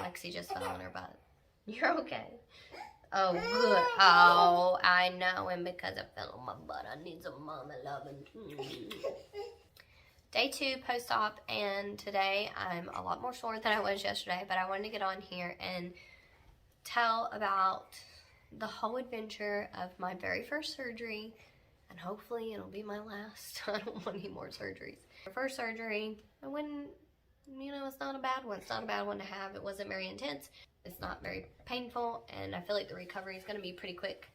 Lexi just fell on her butt. You're okay. Oh, good. Oh, I know. And because I fell on my butt, I need some mama loving. Day 2 post-op, and today I'm a lot more sore than I was yesterday, but I wanted to get on here and tell about the whole adventure of my very first surgery, and hopefully it'll be my last. I don't want any more surgeries. The first surgery, I wouldn't, it's not a bad one. It's not a bad one to have. It wasn't very intense. It's not very painful, and I feel like the recovery is going to be pretty quick.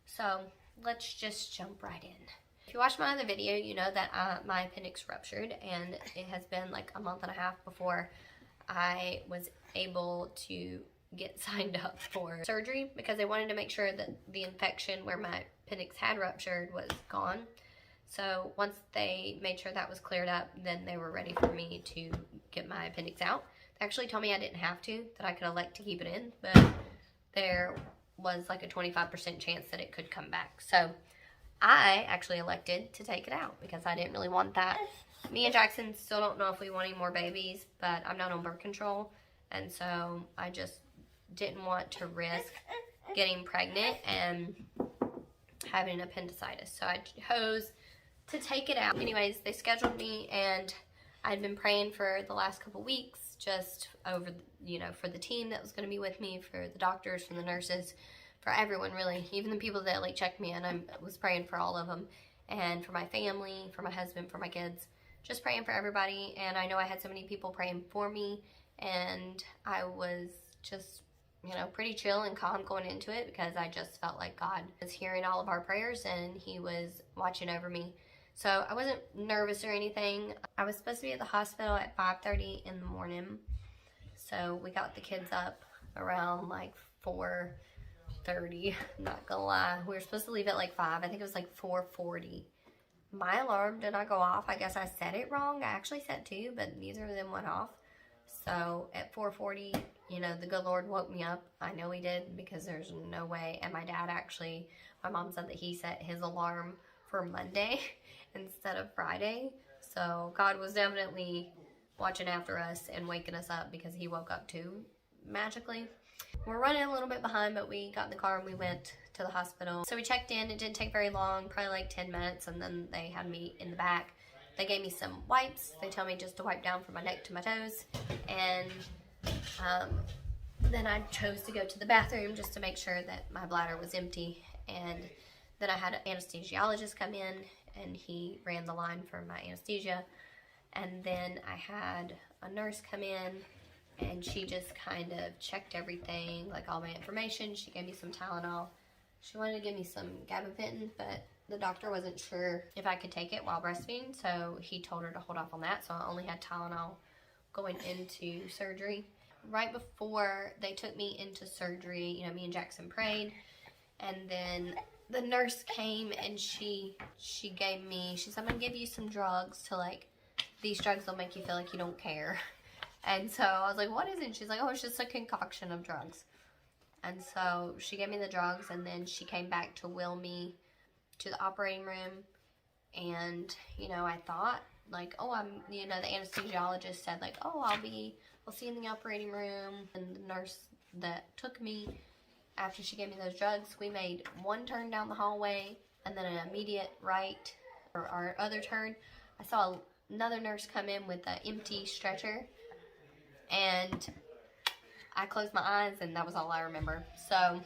So let's just jump right in. If you watched my other video, you know that my appendix ruptured, and it has been like a month and a half before I was able to get signed up for surgery, because they wanted to make sure that the infection where my appendix had ruptured was gone. So once they made sure that was cleared up, then they were ready for me to get my appendix out. They actually told me I didn't have to, that I could elect to keep it in, but there was like a 25% chance that it could come back. So I actually elected to take it out because I didn't really want that. Me and Jackson still don't know if we want any more babies, but I'm not on birth control, and so I just didn't want to risk getting pregnant and having appendicitis. So I chose to take it out. Anyways, they scheduled me, and I'd been praying for the last couple weeks just over, for the team that was going to be with me, for the doctors, for the nurses, for everyone really, even the people that like checked me in. I was praying for all of them, and for my family, for my husband, for my kids, just praying for everybody. And I know I had so many people praying for me, and I was just, pretty chill and calm going into it, because I just felt like God was hearing all of our prayers and He was watching over me. So I wasn't nervous or anything. I was supposed to be at the hospital at 5:30 in the morning. So we got the kids up around like 4:30, I'm not gonna lie. We were supposed to leave at like 5. I think it was like 4:40. My alarm did not go off. I guess I set it wrong. I actually set 2, but neither of them went off. So at 4:40, the good Lord woke me up. I know He did, because there's no way. And my dad actually, my mom said that he set his alarm for Monday instead of Friday. So God was definitely watching after us and waking us up, because He woke up too, magically. We're running a little bit behind, but we got in the car and we went to the hospital. So we checked in. It didn't take very long, probably like 10 minutes, and then they had me in the back. They gave me some wipes. They told me just to wipe down from my neck to my toes. And then I chose to go to the bathroom just to make sure that my bladder was empty. And then I had an anesthesiologist come in, and he ran the line for my anesthesia. And then I had a nurse come in, and she just kind of checked everything, like all my information. She gave me some Tylenol. She wanted to give me some gabapentin, but the doctor wasn't sure if I could take it while breastfeeding, so he told her to hold off on that. So I only had Tylenol going into surgery. Right before they took me into surgery, me and Jackson prayed, and then the nurse came, and she said, I'm gonna give you some drugs to, like, these drugs will make you feel like you don't care. And so I was like, what is it? She's like, oh, it's just a concoction of drugs. And so she gave me the drugs, and then she came back to wheel me to the operating room. And, I thought, like, oh, the anesthesiologist said, like, oh, I'll see you in the operating room. And the nurse that took me, after she gave me those drugs, we made one turn down the hallway, and then an immediate right, or our other turn. I saw another nurse come in with an empty stretcher, and I closed my eyes, and that was all I remember. So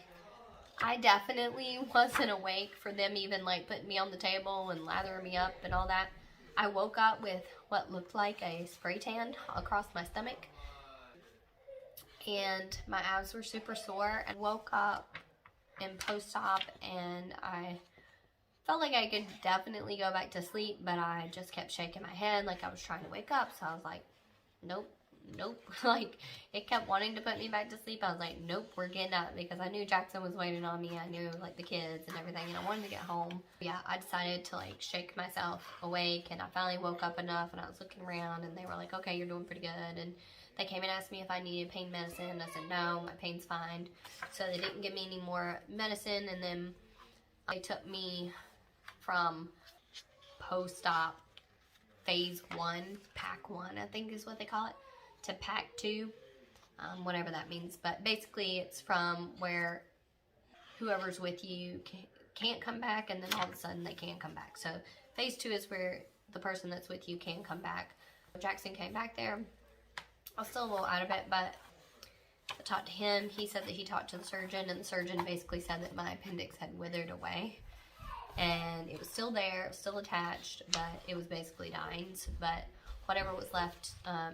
I definitely wasn't awake for them even like putting me on the table and lathering me up and all that. I woke up with what looked like a spray tan across my stomach, and my abs were super sore. I woke up in post-op, and I felt like I could definitely go back to sleep, but I just kept shaking my head like I was trying to wake up. So I was like, nope. Like, it kept wanting to put me back to sleep. I was like, nope, we're getting up, because I knew Jackson was waiting on me. I knew, like, the kids and everything, and I wanted to get home. Yeah, I decided to, like, shake myself awake, and I finally woke up enough, and I was looking around, and they were like, okay, you're doing pretty good. And they came and asked me if I needed pain medicine. I said, no, my pain's fine. So they didn't give me any more medicine, and then they took me from post-op phase 1, pack 1, I think is what they call it, to pack 2. whatever that means. But basically, it's from where whoever's with you can't come back, and then all of a sudden they can come back. So phase 2 is where the person that's with you can come back. Jackson came back there. I was still a little out of it, but I talked to him. He said that he talked to the surgeon, and the surgeon basically said that my appendix had withered away. And it was still there, it was still attached, but it was basically dying. But whatever was left,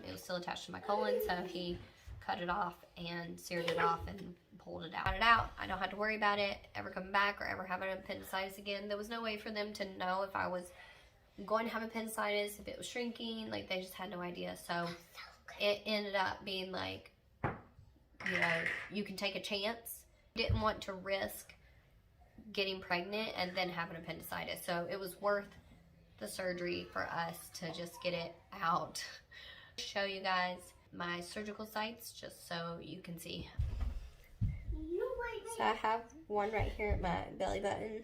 it was still attached to my colon, so he cut it off and seared it off and pulled it out. I don't have to worry about it ever coming back or ever having appendicitis again. There was no way for them to know if I was going to have appendicitis, if it was shrinking. Like, they just had no idea. So it ended up being like, you know, you can take a chance. Didn't want to risk getting pregnant and then having appendicitis. So it was worth the surgery for us to just get it out. Show you guys my surgical sites just so you can see. So I have one right here at my belly button,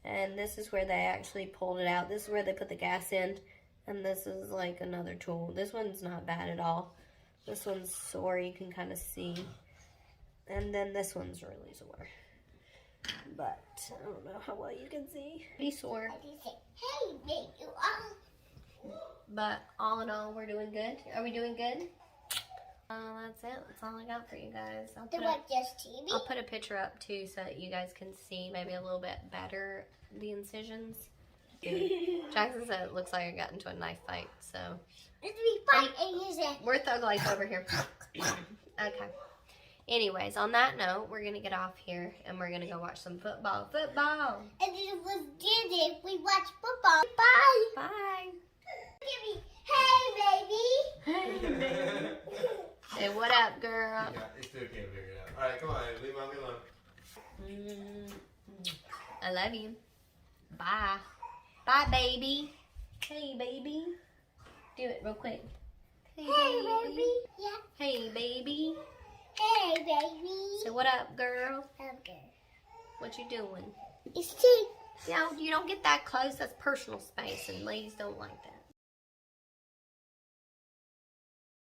and this is where they actually pulled it out. This is where they put the gas in, and this is like another tool. This one's not bad at all. This one's sore, you can kind of see, and then this one's really sore. But I don't know how well you can see. Pretty sore. Hey, baby, you are. But all in all, we're doing good. Are we doing good? That's it. That's all I got for you guys. I'll put a picture up too so that you guys can see maybe a little bit better the incisions. Jackson said it looks like I got into a knife fight, so. We're thug life over here. Okay. Anyways, on that note, we're going to get off here and we're going to go watch some football. Football! And it was good if we watch football. Bye! Bye! Give me, hey, baby! Hey, baby! Say, what up, girl? Yeah, you still can't figure it out. Alright, come on, leave mommy alone. I love you. Bye. Bye, baby. Hey, baby. Do it real quick. Hey, baby. Yeah. Hey, baby. Hey, baby. Say, what up, girl? Okay. What you doing? It's tea. You don't get that close. That's personal space, and ladies don't like that.